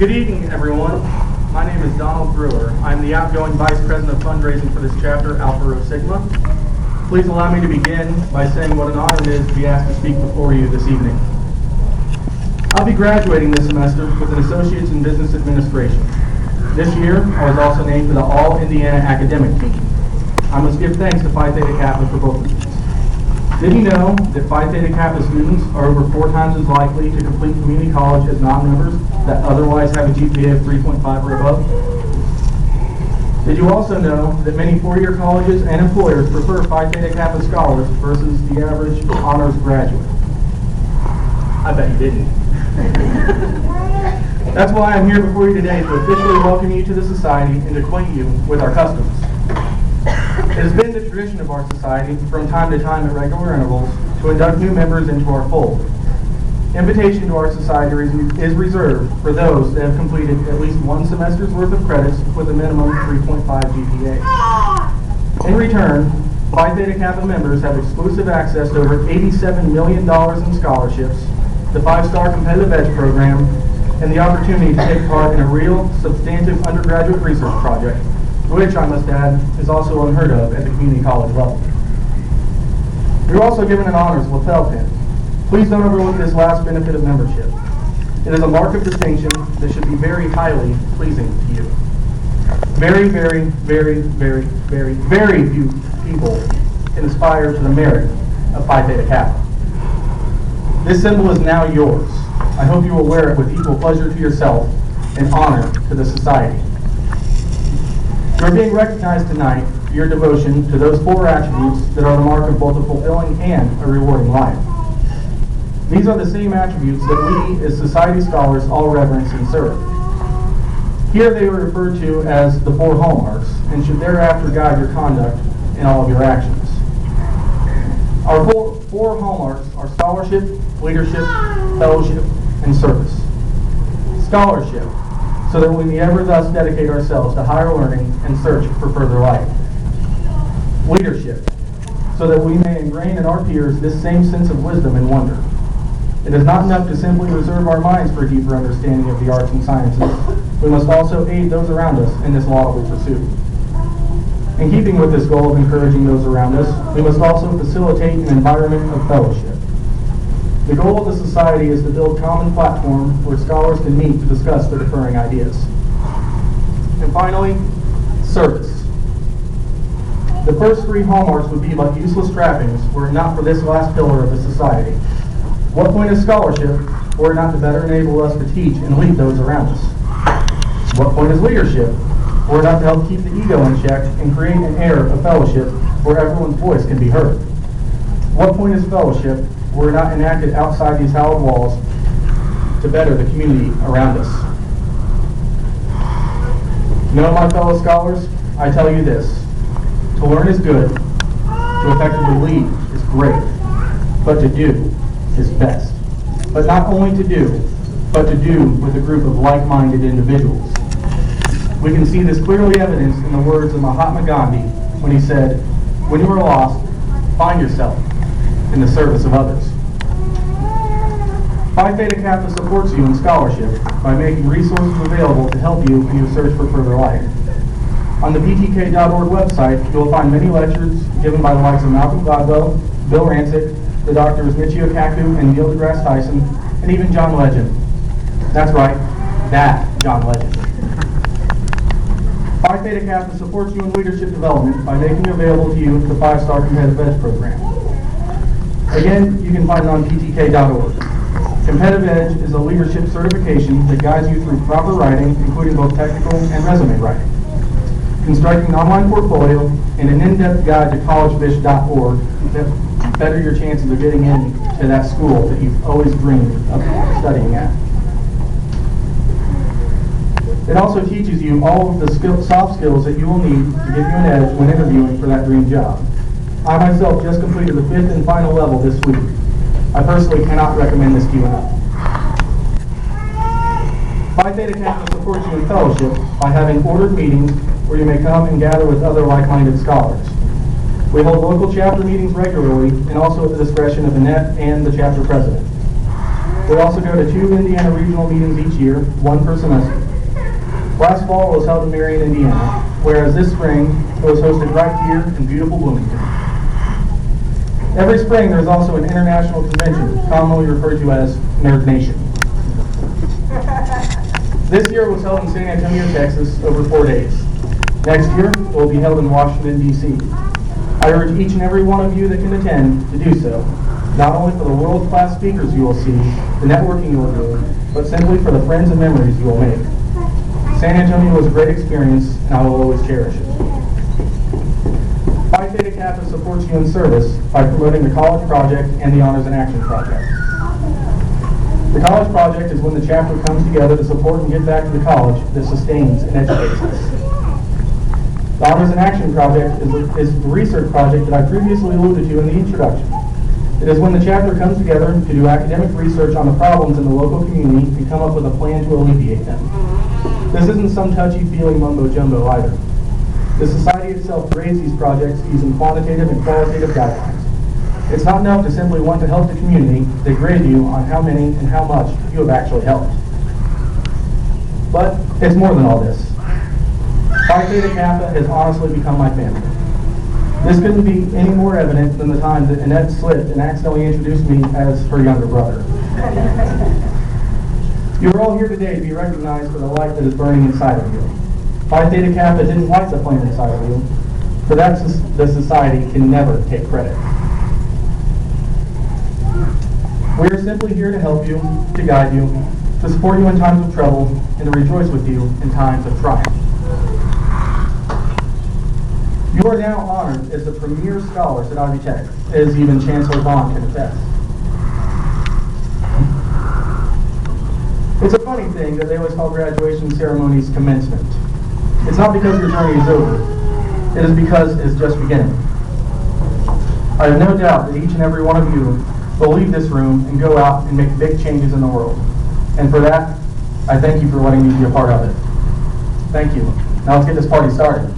Good evening, everyone. My name is Donald Brewer. I'm the outgoing Vice President of Fundraising for this chapter, Alpha Rho Sigma. Please allow me to begin by saying what an honor it is to be asked to speak before you this evening. I'll be graduating this semester with an Associate's in Business Administration. This year, I was also named for the All-Indiana Academic Team. I must give thanks to Phi Theta Kappa for both of these. Did you know that Phi Theta Kappa students are over 4 times as likely to complete community college as non-members that otherwise have a GPA of 3.5 or above? Did you also know that many four-year colleges and employers prefer Phi Theta Kappa scholars versus the average honors graduate? I bet you didn't. That's why I'm here before you today to officially welcome you to the society and to acquaint you with our customs. It has been the tradition of our society from time to time at regular intervals to induct new members into our fold. Invitation to our society is reserved for those that have completed at least 1 semester's worth of credits with a minimum 3.5 GPA. In return, Phi Theta Kappa members have exclusive access to over $87 million in scholarships, the 5-star competitive edge program, and the opportunity to take part in a real, substantive undergraduate research project, which, I must add, is also unheard of at the community college level. You're also given an honors lapel pin. Please don't overlook this last benefit of membership. It is a mark of distinction that should be very highly pleasing to you. Very, very, very, very, very, very few people can aspire to the merit of Phi Theta Kappa. This symbol is now yours. I hope you will wear it with equal pleasure to yourself and honor to the society. You are being recognized tonight for your devotion to those 4 attributes that are the mark of both a fulfilling and a rewarding life. These are the same attributes that we, as society scholars, all reverence and serve. Here they are referred to as the 4 hallmarks and should thereafter guide your conduct in all of your actions. Our 4 hallmarks are scholarship, leadership, fellowship, and service. Scholarship, so that we may ever thus dedicate ourselves to higher learning and search for further light. Leadership, so that we may ingrain in our peers this same sense of wisdom and wonder. It is not enough to simply reserve our minds for a deeper understanding of the arts and sciences. We must also aid those around us in this laudable pursuit. In keeping with this goal of encouraging those around us, we must also facilitate an environment of fellowship. The goal of the society is to build common platform where scholars can meet to discuss their differing ideas. And finally, service. The first 3 hallmarks would be but useless trappings were it not for this last pillar of the society. What point is scholarship were it not to better enable us to teach and lead those around us? What point is leadership were it not to help keep the ego in check and create an air of fellowship where everyone's voice can be heard? What point is fellowship were it not enacted outside these hallowed walls to better the community around us? No, my fellow scholars, I tell you this. To learn is good, to effectively lead is great, but to do is best. But not only to do, but to do with a group of like-minded individuals. We can see this clearly evidenced in the words of Mahatma Gandhi when he said, "When you are lost, find yourself in the service of others." Phi Theta Kappa supports you in scholarship by making resources available to help you in your search for further light. On the ptk.org website, you will find many lectures given by the likes of Malcolm Gladwell, Bill Rancic, the doctors Michio Kaku and Neil deGrasse Tyson, and even John Legend. That's right, that John Legend. Phi Theta Kappa supports you in leadership development by making available to you the 5-star competitive edge program. Again, you can find it on ptk.org. Competitive Edge is a leadership certification that guides you through proper writing, including both technical and resume writing, constructing an online portfolio, and an in-depth guide to collegefish.org that better your chances of getting into that school that you've always dreamed of studying at. It also teaches you all of the soft skills that you will need to give you an edge when interviewing for that dream job. I myself just completed the 5th and final level this week. I personally cannot recommend this to you enough. Phi Theta Kappa supports you in fellowship by having ordered meetings where you may come and gather with other like-minded scholars. We hold local chapter meetings regularly and also at the discretion of the NET and the chapter president. We also go to 2 Indiana regional meetings each year, 1 per semester. Last fall it was held in Marion, Indiana, whereas this spring it was hosted right here in beautiful Bloomington. Every spring there's also an international convention, commonly referred to as Nerd Nation. This year it was held in San Antonio, Texas, over 4 days. Next year it will be held in Washington, D.C. I urge each and every one of you that can attend to do so, not only for the world-class speakers you will see, the networking you will do, but simply for the friends and memories you will make. San Antonio was a great experience, and I will always cherish it. Phi Theta Kappa supports you in service by promoting the College Project and the Honors in Action Project. The College Project is when the chapter comes together to support and give back to the college that sustains and educates us. The Honors in Action Project is the research project that I previously alluded to in the introduction. It is when the chapter comes together to do academic research on the problems in the local community and come up with a plan to alleviate them. This isn't some touchy-feely mumbo-jumbo either. The Society itself grades these projects using quantitative and qualitative guidelines. It's not enough to simply want to help the community. They grade you on how many and how much you have actually helped. But it's more than all this. Phi Theta Kappa has honestly become my family. This couldn't be any more evident than the time that Annette slipped and accidentally introduced me as her younger brother. You are all here today to be recognized for the light that is burning inside of you. Phi Theta Kappa didn't light the flame inside of you. For that, the society can never take credit. We are simply here to help you, to guide you, to support you in times of trouble, and to rejoice with you in times of triumph. You are now honored as the premier scholars at Ivy Tech, as even Chancellor Bond can attest. It's a funny thing that they always call graduation ceremonies commencement. It's not because your journey is over. It is because it is just beginning. I have no doubt that each and every one of you will leave this room and go out and make big changes in the world. And for that, I thank you for letting me be a part of it. Thank you. Now let's get this party started.